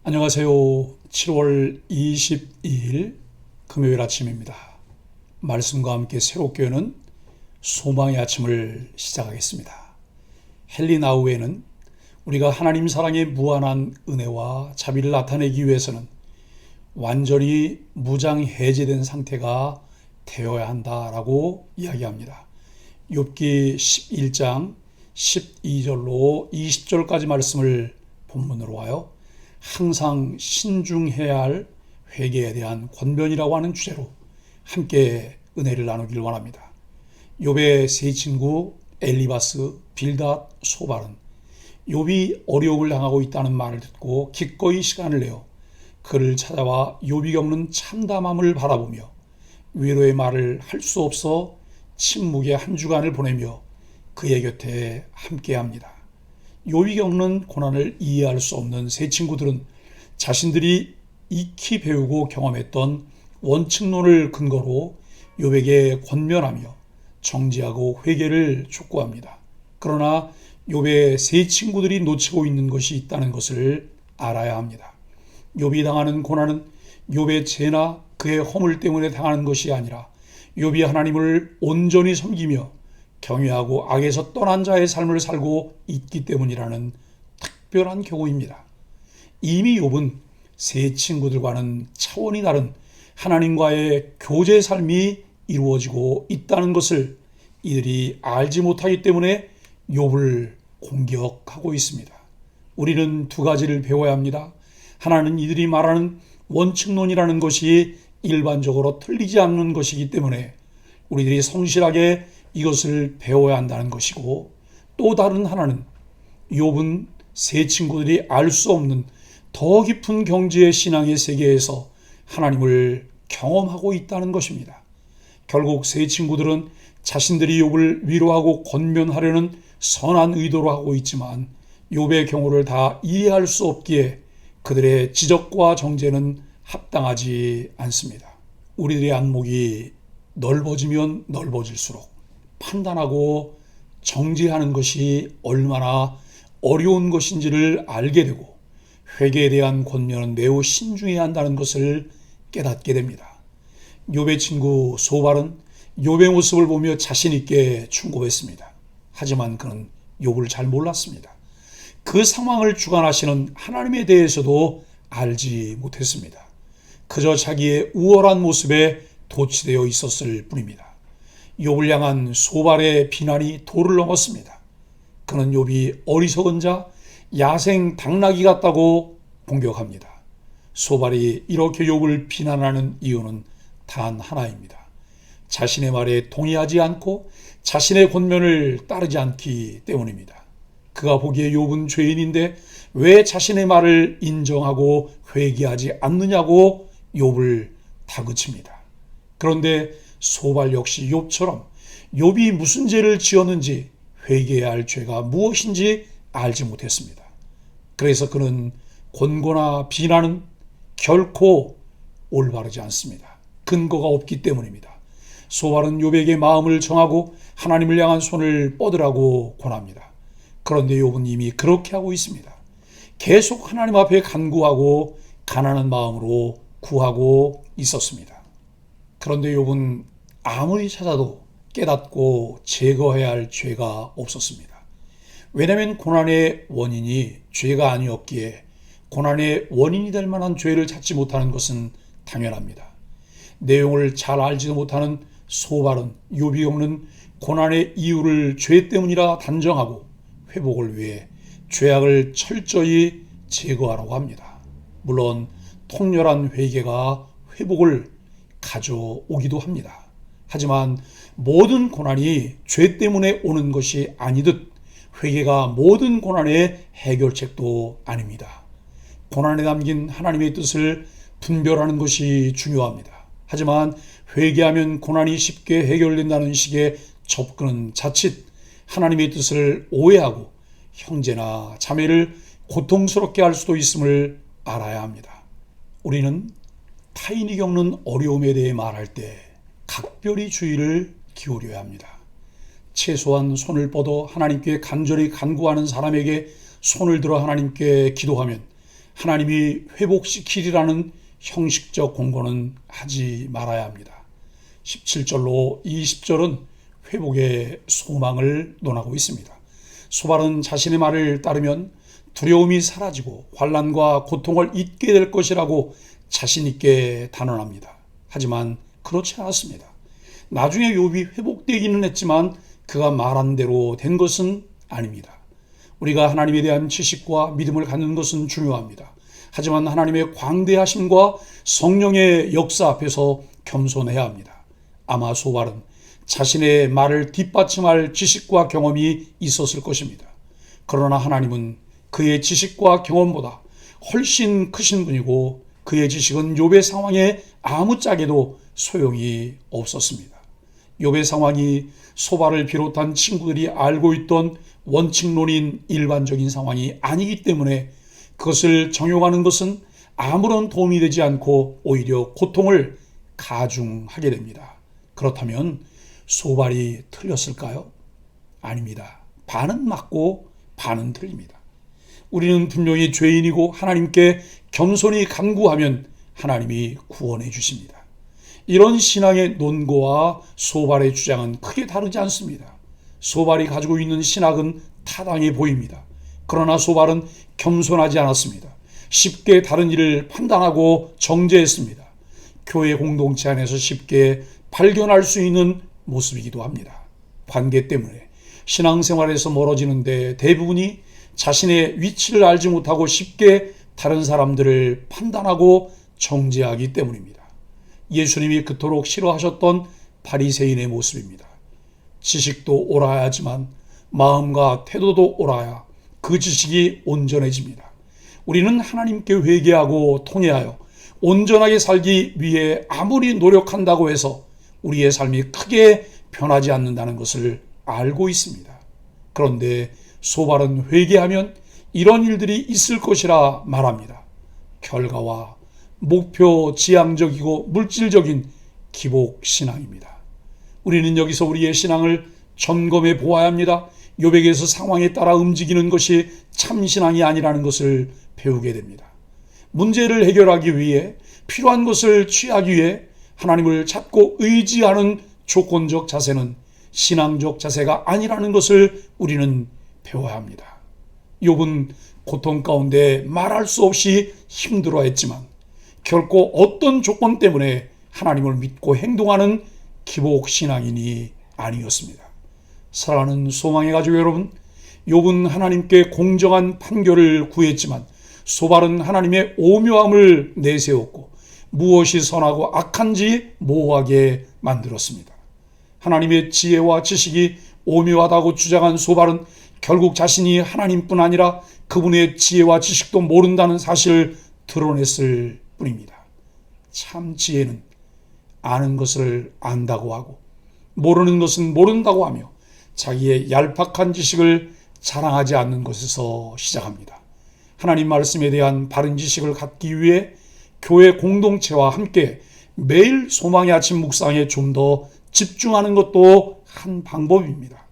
안녕하세요. 7월 22일 금요일 아침입니다. 말씀과 함께 새롭게 여는 소망의 아침을 시작하겠습니다. 헨리 나우에는 우리가 하나님 사랑의 무한한 은혜와 자비를 나타내기 위해서는 완전히 무장해제된 상태가 되어야 한다라고 이야기합니다. 욥기 11장 12절로 20절까지 말씀을 본문으로 하여 항상 신중해야 할 회개에 대한 권면이라고 하는 주제로 함께 은혜를 나누길 원합니다. 욥의 세 친구 엘리바스, 빌닷, 소발은 욥이 어려움을 당하고 있다는 말을 듣고 기꺼이 시간을 내어 그를 찾아와 욥이 겪는 참담함을 바라보며 위로의 말을 할 수 없어 침묵의 한 주간을 보내며 그의 곁에 함께합니다. 욥이 겪는 고난을 이해할 수 없는 세 친구들은 자신들이 익히 배우고 경험했던 원칙론을 근거로 욥에게 권면하며 정지하고 회개를 촉구합니다. 그러나 욥의 세 친구들이 놓치고 있는 것이 있다는 것을 알아야 합니다. 욥이 당하는 고난은 욥의 죄나 그의 허물 때문에 당하는 것이 아니라 욥이 하나님을 온전히 섬기며 경외하고 악에서 떠난 자의 삶을 살고 있기 때문이라는 특별한 경우입니다. 이미 욥은 세 친구들과는 차원이 다른 하나님과의 교제 삶이 이루어지고 있다는 것을 이들이 알지 못하기 때문에 욥을 공격하고 있습니다. 우리는 두 가지를 배워야 합니다. 하나는 이들이 말하는 원칙론이라는 것이 일반적으로 틀리지 않는 것이기 때문에 우리들이 성실하게 이것을 배워야 한다는 것이고, 또 다른 하나는 욥은 세 친구들이 알 수 없는 더 깊은 경지의 신앙의 세계에서 하나님을 경험하고 있다는 것입니다. 결국 세 친구들은 자신들이 욥을 위로하고 권면하려는 선한 의도로 하고 있지만 욥의 경우를 다 이해할 수 없기에 그들의 지적과 정죄는 합당하지 않습니다. 우리들의 안목이 넓어지면 넓어질수록 판단하고 정지하는 것이 얼마나 어려운 것인지를 알게 되고 회개에 대한 권면은 매우 신중해야 한다는 것을 깨닫게 됩니다. 욥의 친구 소발은 욥의 모습을 보며 자신 있게 충고했습니다. 하지만 그는 욥을 잘 몰랐습니다. 그 상황을 주관하시는 하나님에 대해서도 알지 못했습니다. 그저 자기의 우월한 모습에 도취되어 있었을 뿐입니다. 욥을 향한 소발의 비난이 도를 넘었습니다. 그는 욥이 어리석은 자, 야생 당나귀 같다고 공격합니다. 소발이 이렇게 욥을 비난하는 이유는 단 하나입니다. 자신의 말에 동의하지 않고 자신의 권면을 따르지 않기 때문입니다. 그가 보기에 욥은 죄인인데 왜 자신의 말을 인정하고 회개하지 않느냐고 욥을 다그칩니다. 그런데 소발 역시 욥처럼 욥이 무슨 죄를 지었는지 회개해야 할 죄가 무엇인지 알지 못했습니다. 그래서 그는 권고나 비난은 결코 올바르지 않습니다. 근거가 없기 때문입니다. 소발은 욥에게 마음을 정하고 하나님을 향한 손을 뻗으라고 권합니다. 그런데 욥은 이미 그렇게 하고 있습니다. 계속 하나님 앞에 간구하고 가난한 마음으로 구하고 있었습니다. 그런데 욥은 아무리 찾아도 깨닫고 제거해야 할 죄가 없었습니다. 왜냐하면 고난의 원인이 죄가 아니었기에 고난의 원인이 될 만한 죄를 찾지 못하는 것은 당연합니다. 내용을 잘 알지도 못하는 소발은 욥이 겪는 고난의 이유를 죄 때문이라 단정하고 회복을 위해 죄악을 철저히 제거하라고 합니다. 물론 통렬한 회개가 회복을 가져오기도 합니다. 하지만 모든 고난이 죄 때문에 오는 것이 아니듯 회개가 모든 고난의 해결책도 아닙니다. 고난에 담긴 하나님의 뜻을 분별하는 것이 중요합니다. 하지만 회개하면 고난이 쉽게 해결된다는 식의 접근은 자칫 하나님의 뜻을 오해하고 형제나 자매를 고통스럽게 할 수도 있음을 알아야 합니다. 우리는 타인이 겪는 어려움에 대해 말할 때 각별히 주의를 기울여야 합니다. 최소한 손을 뻗어 하나님께 간절히 간구하는 사람에게 손을 들어 하나님께 기도하면 하나님이 회복시키리라는 형식적 공고는 하지 말아야 합니다. 17절로 20절은 회복의 소망을 논하고 있습니다. 소발은 자신의 말을 따르면 두려움이 사라지고 환난과 고통을 잊게 될 것이라고 자신 있게 단언합니다. 하지만 그렇지 않았습니다. 나중에 욥이 회복되기는 했지만 그가 말한 대로 된 것은 아닙니다. 우리가 하나님에 대한 지식과 믿음을 갖는 것은 중요합니다. 하지만 하나님의 광대하심과 성령의 역사 앞에서 겸손해야 합니다. 아마 소발은 자신의 말을 뒷받침할 지식과 경험이 있었을 것입니다. 그러나 하나님은 그의 지식과 경험보다 훨씬 크신 분이고 그의 지식은 욥의 상황에 아무짝에도 소용이 없었습니다. 욥의 상황이 소발을 비롯한 친구들이 알고 있던 원칙론인 일반적인 상황이 아니기 때문에 그것을 정용하는 것은 아무런 도움이 되지 않고 오히려 고통을 가중하게 됩니다. 그렇다면 소발이 틀렸을까요? 아닙니다. 반은 맞고 반은 틀립니다. 우리는 분명히 죄인이고 하나님께 겸손히 간구하면 하나님이 구원해 주십니다. 이런 신앙의 논거와 소발의 주장은 크게 다르지 않습니다. 소발이 가지고 있는 신학은 타당해 보입니다. 그러나 소발은 겸손하지 않았습니다. 쉽게 다른 일을 판단하고 정죄했습니다. 교회 공동체 안에서 쉽게 발견할 수 있는 모습이기도 합니다. 관계 때문에 신앙생활에서 멀어지는데 대부분이 자신의 위치를 알지 못하고 쉽게 다른 사람들을 판단하고 정죄하기 때문입니다. 예수님이 그토록 싫어하셨던 바리새인의 모습입니다. 지식도 옳아야 하지만 마음과 태도도 옳아야 그 지식이 온전해집니다. 우리는 하나님께 회개하고 통회하여 온전하게 살기 위해 아무리 노력한다고 해서 우리의 삶이 크게 변하지 않는다는 것을 알고 있습니다. 그런데 소발은 회개하면 이런 일들이 있을 것이라 말합니다. 결과와 목표 지향적이고 물질적인 기복신앙입니다. 우리는 여기서 우리의 신앙을 점검해 보아야 합니다. 욥에게서 상황에 따라 움직이는 것이 참신앙이 아니라는 것을 배우게 됩니다. 문제를 해결하기 위해 필요한 것을 취하기 위해 하나님을 찾고 의지하는 조건적 자세는 신앙적 자세가 아니라는 것을 우리는 배워야 합니다. 욥은 고통 가운데 말할 수 없이 힘들어했지만 결코 어떤 조건 때문에 하나님을 믿고 행동하는 기복신앙인이 아니었습니다. 사랑하는 소망의 가족 여러분, 욥은 하나님께 공정한 판결을 구했지만 소발은 하나님의 오묘함을 내세웠고 무엇이 선하고 악한지 모호하게 만들었습니다. 하나님의 지혜와 지식이 오묘하다고 주장한 소발은 결국 자신이 하나님뿐 아니라 그분의 지혜와 지식도 모른다는 사실을 드러냈을 뿐입니다. 참 지혜는 아는 것을 안다고 하고 모르는 것은 모른다고 하며 자기의 얄팍한 지식을 자랑하지 않는 것에서 시작합니다. 하나님 말씀에 대한 바른 지식을 갖기 위해 교회 공동체와 함께 매일 소망의 아침 묵상에 좀 더 집중하는 것도 한 방법입니다.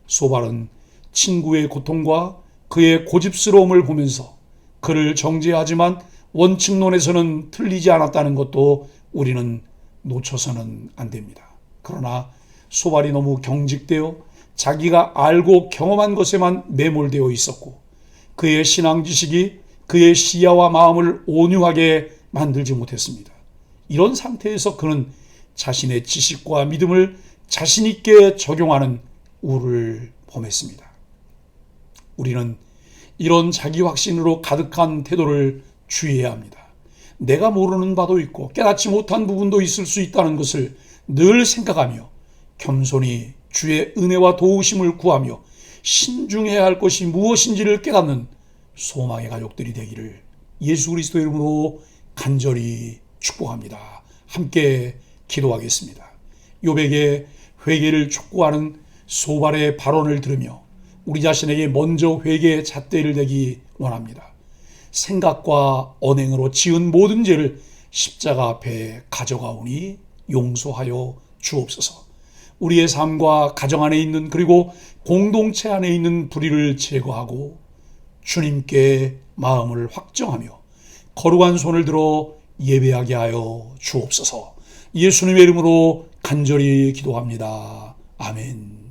소발은 친구의 고통과 그의 고집스러움을 보면서 그를 정죄하지만 원칙론에서는 틀리지 않았다는 것도 우리는 놓쳐서는 안 됩니다. 그러나 소발이 너무 경직되어 자기가 알고 경험한 것에만 매몰되어 있었고 그의 신앙 지식이 그의 시야와 마음을 온유하게 만들지 못했습니다. 이런 상태에서 그는 자신의 지식과 믿음을 자신 있게 적용하는 우를 범했습니다. 우리는 이런 자기 확신으로 가득한 태도를 주의해야 합니다. 내가 모르는 바도 있고 깨닫지 못한 부분도 있을 수 있다는 것을 늘 생각하며 겸손히 주의 은혜와 도우심을 구하며 신중해야 할 것이 무엇인지를 깨닫는 소망의 가족들이 되기를 예수 그리스도의 이름으로 간절히 축복합니다. 함께 기도하겠습니다. 욥에게 회개를 촉구하는 소발의 발언을 들으며 우리 자신에게 먼저 회개의 잣대를 대기 원합니다. 생각과 언행으로 지은 모든 죄를 십자가 앞에 가져가오니 용서하여 주옵소서. 우리의 삶과 가정 안에 있는 그리고 공동체 안에 있는 불의를 제거하고 주님께 마음을 확정하며 거룩한 손을 들어 예배하게 하여 주옵소서. 예수님의 이름으로 간절히 기도합니다. 아멘.